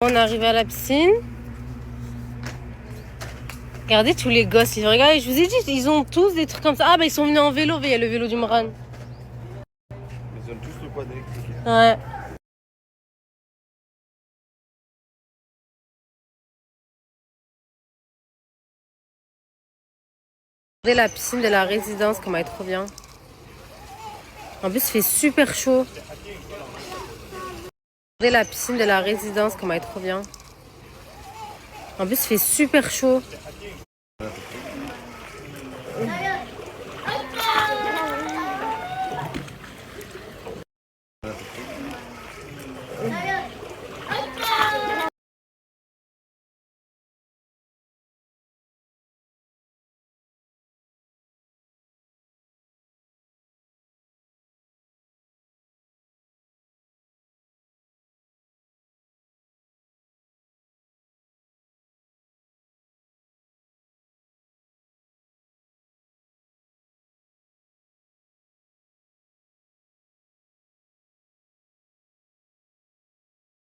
On est arrivé à la piscine. Regardez tous les gosses. Ils regardent, je vous ai dit, ils ont tous des trucs comme ça. Ah, bah ils sont venus en vélo. Il y a le vélo du Moran. Ils ont tous le quad électrique. Ouais. Regardez la piscine de la résidence, comment elle est trop bien. En plus, il fait super chaud. Regardez la piscine de la résidence, comment elle est trop bien. En plus, il fait super chaud.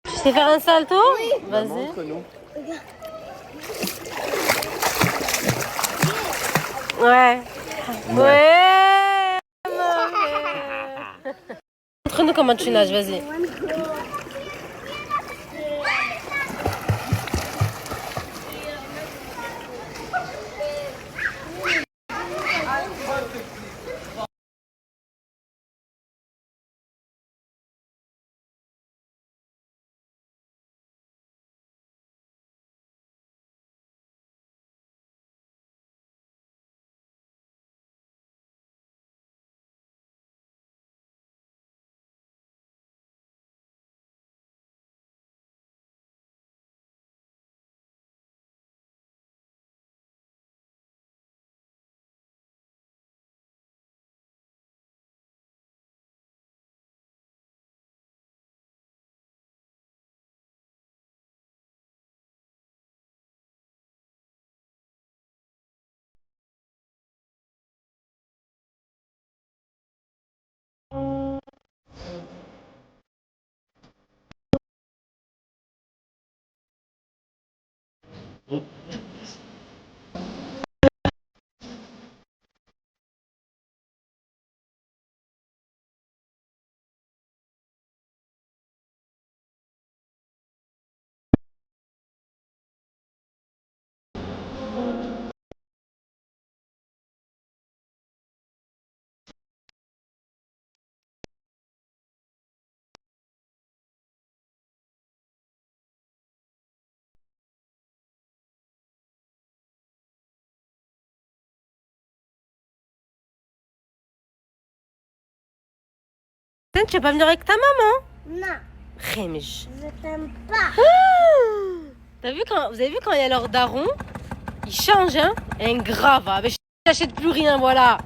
Tu sais faire un salto? Oui. Vas-y. Montre-nous. Ouais. Ouais. Montre-nous comment tu nages, vas-y. Tu vas pas venir avec ta maman? Non, Rémiche. je t'aime pas. Vous avez vu quand il y a leur daron? Il change, hein? Un grave. Mais je t'achète plus rien, voilà.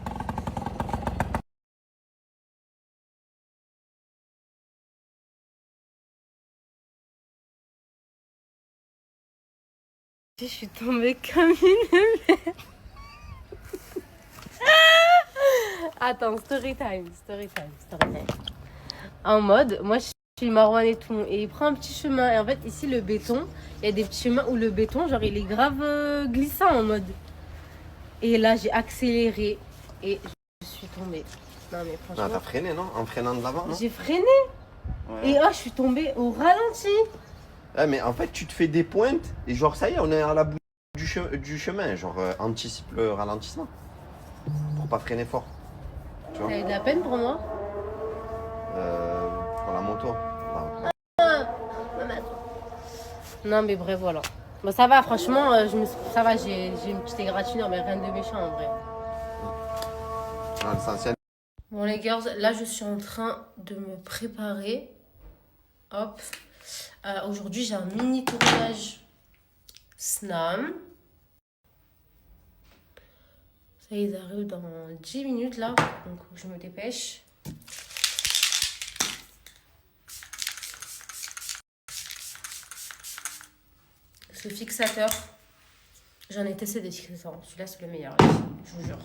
Je suis tombée comme une merde. Attends, story time. En mode, moi je suis Marwan et tout, et il prend un petit chemin. Et en fait, ici, le béton, il y a des petits chemins où le béton, genre, il est grave glissant en mode. Et là, j'ai accéléré et je suis tombée. Non, mais franchement. Non, t'as freiné, non? En freinant de l'avant, non? J'ai freiné. Ouais. Et je suis tombée au ralenti. Ouais, mais en fait, tu te fais des pointes et genre, ça y est, on est à la bout du chemin. Genre, anticipe le ralentissement. Pour pas freiner fort. Tu vois? T'as eu de la peine pour moi? Pour la moto. Non, mais bref, voilà. Bon, ça va, franchement, ça va, j'ai une petite égratignure, mais rien de méchant en vrai. Non, l'essentiel. Bon, les girls, là, je suis en train de me préparer. Hop. Aujourd'hui, j'ai un mini tournage Snam. Ça y est, ils arrivent dans 10 minutes là, donc je me dépêche. Ce fixateur, j'en ai testé des fixateurs. Celui-là, c'est le meilleur, je vous jure.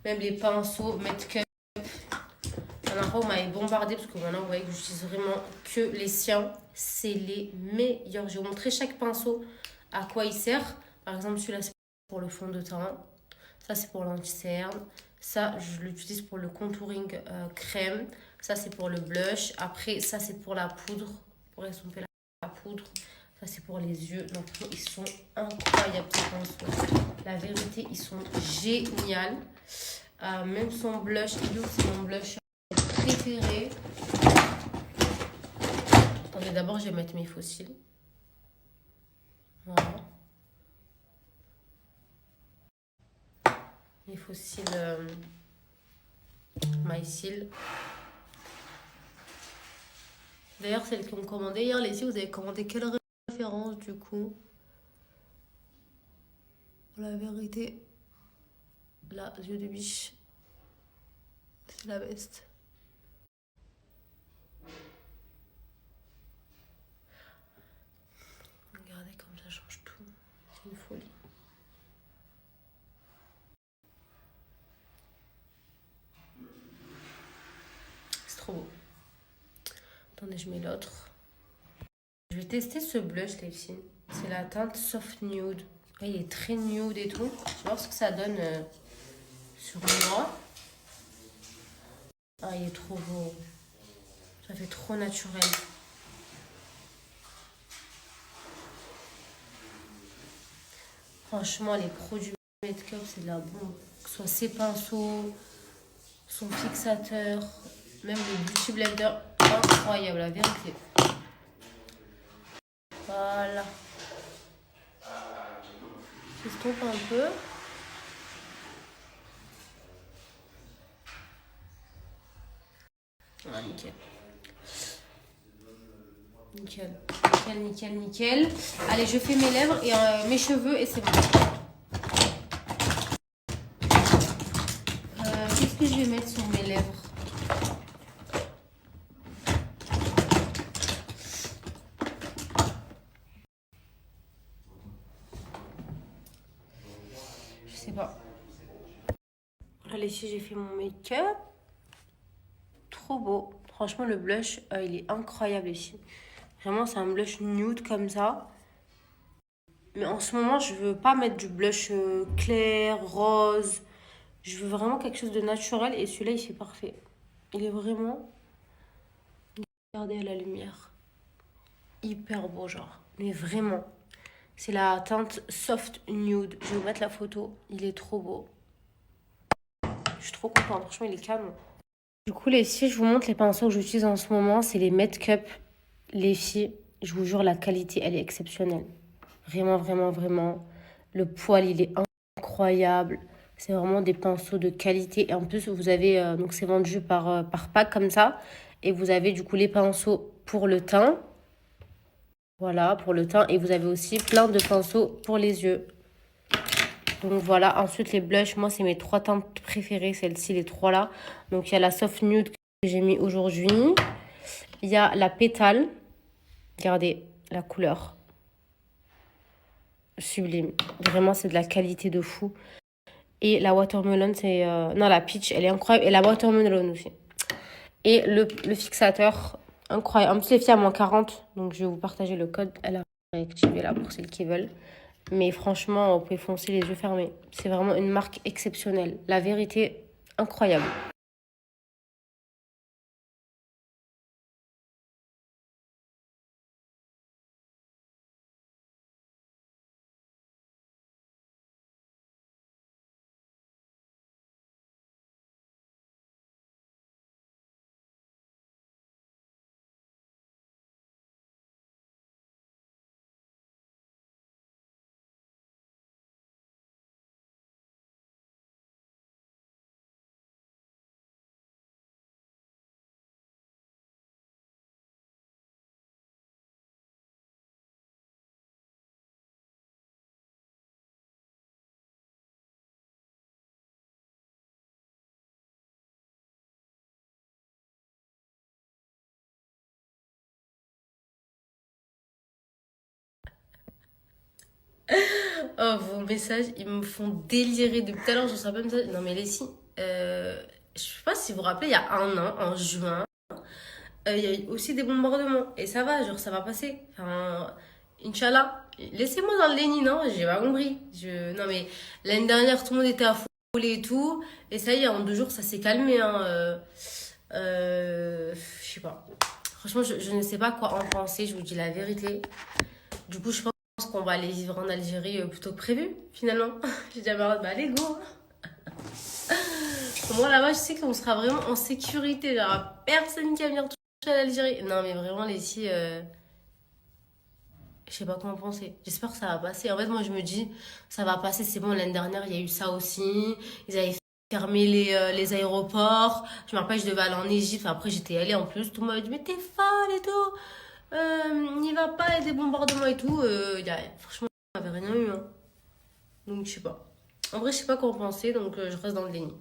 Même les pinceaux, Medcup. On dernière fois, vous m'avez bombardé parce que maintenant, vous voyez que j'utilise vraiment que les siens. C'est les meilleurs. Je vais vous montrer chaque pinceau à quoi il sert. Par exemple, celui-là, c'est pour le fond de teint. Ça, c'est pour l'anti-cerne. Ça, je l'utilise pour le contouring crème. Ça, c'est pour le blush. Après, ça, c'est pour la poudre. Pour estomper la poudre. Ça, c'est pour les yeux. Donc, ils sont incroyables, ces pinceaux. La vérité, ils sont géniaux. Même son blush, c'est mon blush préféré. Attendez, d'abord, je vais mettre mes fossiles. Voilà. Mes fossiles MySeal. D'ailleurs, celles qui ont commandé hier, les filles, vous avez commandé quelle référence du coup? La vérité, là, yeux de biche, c'est la best. Regardez comme ça change tout. C'est une folie. C'est trop beau. Attendez, je mets l'autre. Je vais tester ce blush, les filles. C'est la teinte Soft Nude. Il est très nude et tout. Je vais voir ce que ça donne sur moi. Ah, il est trop beau. Ça fait trop naturel. Franchement, les produits make-up, c'est de la bombe. Que ce soit ses pinceaux, son fixateur, même le beauty blender. Incroyable, la vérité. Voilà. J'estompe un peu. Ah, nickel. Nickel. Nickel, nickel, nickel. Allez, je fais mes lèvres et mes cheveux et c'est bon. Qu'est-ce que je vais mettre sur mes lèvres? Je sais pas. Allez, ici j'ai fait mon make-up. Trop beau. Franchement, le blush, il est incroyable ici. Vraiment, c'est un blush nude comme ça. Mais en ce moment, je veux pas mettre du blush clair, rose. Je veux vraiment quelque chose de naturel et celui-là, il fait parfait. Il est vraiment... Regardez à la lumière. Hyper beau, genre. Mais vraiment. C'est la teinte Soft Nude. Je vais vous mettre la photo. Il est trop beau. Je suis trop contente. Franchement, il est canon. Du coup, les filles, je vous montre les pinceaux que j'utilise en ce moment. C'est les Met Cup. Les filles, je vous jure, la qualité, elle est exceptionnelle. Vraiment, vraiment, vraiment. Le poil, il est incroyable. C'est vraiment des pinceaux de qualité. Et en plus, vous avez... donc, c'est vendu par pack comme ça. Et vous avez du coup les pinceaux pour le teint. Voilà, pour le teint. Et vous avez aussi plein de pinceaux pour les yeux. Donc voilà, ensuite les blushs, moi c'est mes 3 teintes préférées, celles-ci, les 3 là. Donc il y a la Soft Nude que j'ai mis aujourd'hui. Il y a la Pétale. Regardez la couleur. Sublime. Vraiment, c'est de la qualité de fou. Et la Watermelon, c'est... Non, la Peach, elle est incroyable. Et la Watermelon aussi. Et le fixateur, incroyable. En plus, les filles à moins 40. Donc je vais vous partager le code. Elle a réactivé là pour celles qui veulent. Mais franchement, vous pouvez foncer les yeux fermés. C'est vraiment une marque exceptionnelle. La vérité, incroyable. Oh, vos messages, ils me font délirer depuis tout à l'heure. Je sais pas me dire. Non, mais les filles, je sais pas si vous vous rappelez, il y a un an, en juin, il y a eu aussi des bombardements. Et ça va, genre, ça va passer. Enfin, Inch'Allah. Laissez-moi dans le déni, non? J'ai pas compris. Non, mais l'année dernière, tout le monde était affolé et tout. Et ça y est, en 2 jours, ça s'est calmé, hein. Je sais pas. Franchement, je ne sais pas quoi en penser, je vous dis la vérité. Du coup, je pense qu'on va aller vivre en Algérie plutôt que prévu, finalement. J'ai dit à Marot, bah allez, go! Moi, là-bas, je sais qu'on sera vraiment en sécurité. Il n'y aura personne qui va venir toucher à l'Algérie. Non, mais vraiment, les filles, je sais pas comment penser. J'espère que ça va passer. En fait, moi, je me dis, ça va passer, c'est bon. L'année dernière, il y a eu ça aussi. Ils avaient fermé les aéroports. Je me rappelle, je devais aller en Égypte. Enfin, après, j'étais allée en plus. Tout le monde m'a dit, mais t'es folle et tout. N'y va pas, il y a des bombardements et tout. Franchement, on n'avait rien eu. Hein. Donc, je sais pas. En vrai, je sais pas quoi en penser, donc je reste dans le déni.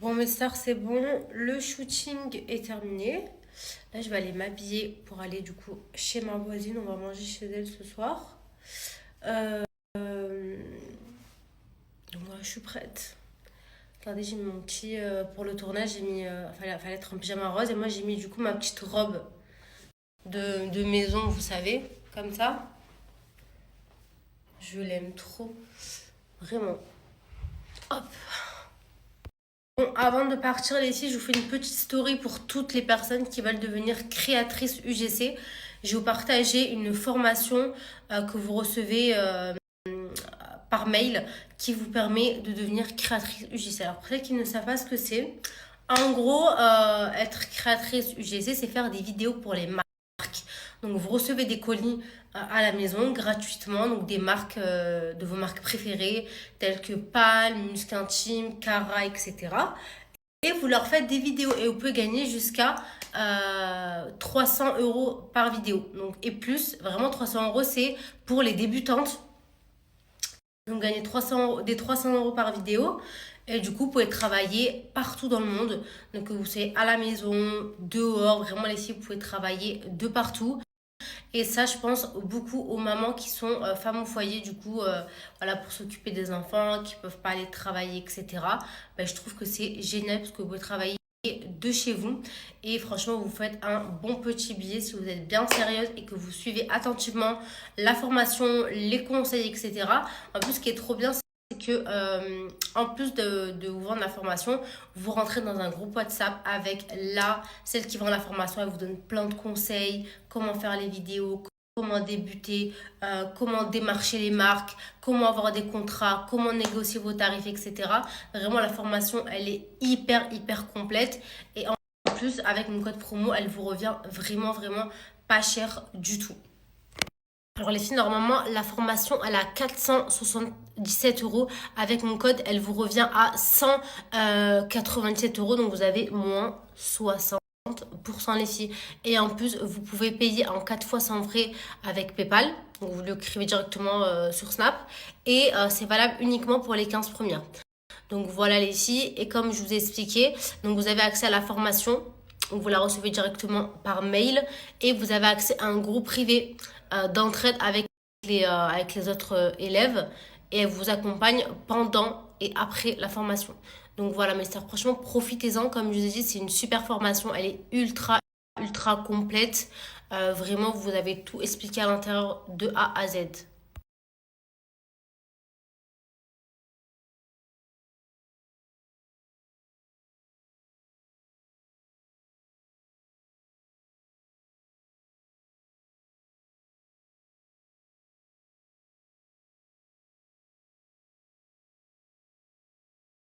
Bon, mes stars, c'est bon. Le shooting est terminé. Là, je vais aller m'habiller pour aller du coup chez ma voisine. On va manger chez elle ce soir. Euh, donc voilà, je suis prête. Regardez, j'ai mis mon petit. Pour le tournage, j'ai mis. Fallait être en pyjama rose. Et moi, j'ai mis du coup ma petite robe de maison, vous savez. Comme ça. Je l'aime trop. Vraiment. Hop. Bon, avant de partir, les filles, je vous fais une petite story pour toutes les personnes qui veulent devenir créatrices UGC. Je vais vous partager une formation que vous recevez par mail qui vous permet de devenir créatrice UGC. Alors, pour celles qui ne savent pas ce que c'est, en gros, être créatrice UGC, c'est faire des vidéos pour les marques. Donc, vous recevez des colis à la maison gratuitement, donc des marques de vos marques préférées, telles que Palm, Musc Intime, Cara, etc. Et vous leur faites des vidéos et vous pouvez gagner jusqu'à 300 euros par vidéo. Donc, et plus, vraiment 300 euros, c'est pour les débutantes. Donc, gagner des 300 euros par vidéo. Et du coup, vous pouvez travailler partout dans le monde. Donc, vous soyez à la maison, dehors, vraiment les filles, vous pouvez travailler de partout. Et ça, je pense beaucoup aux mamans qui sont femmes au foyer, du coup, voilà, pour s'occuper des enfants, qui ne peuvent pas aller travailler, etc. Ben, je trouve que c'est génial parce que vous pouvez travailler de chez vous. Et franchement, vous faites un bon petit billet si vous êtes bien sérieuse et que vous suivez attentivement la formation, les conseils, etc. En plus, ce qui est trop bien, c'est que en plus de vous vendre la formation, vous rentrez dans un groupe WhatsApp avec celle qui vend la formation. Elle vous donne plein de conseils, comment faire les vidéos, comment débuter, comment démarcher les marques, comment avoir des contrats, comment négocier vos tarifs, etc. Vraiment, la formation, elle est hyper, hyper complète. Et en plus, avec mon code promo, elle vous revient vraiment, vraiment pas cher du tout. Alors les filles, normalement, la formation, elle a 477 euros. Avec mon code, elle vous revient à 197 euros. Donc vous avez moins 60% les filles. Et en plus, vous pouvez payer en 4 fois sans frais avec PayPal. Donc vous l'écrivez directement sur Snap. Et c'est valable uniquement pour les 15 premières. Donc voilà les filles. Et comme je vous ai expliqué, donc vous avez accès à la formation. Donc vous la recevez directement par mail. Et vous avez accès à un groupe privé d'entraide avec les autres élèves. Et elle vous accompagne pendant et après la formation. Donc voilà mes stars, franchement profitez-en, comme je vous ai dit, c'est une super formation, elle est ultra ultra complète, vraiment vous avez tout expliqué à l'intérieur de A à Z.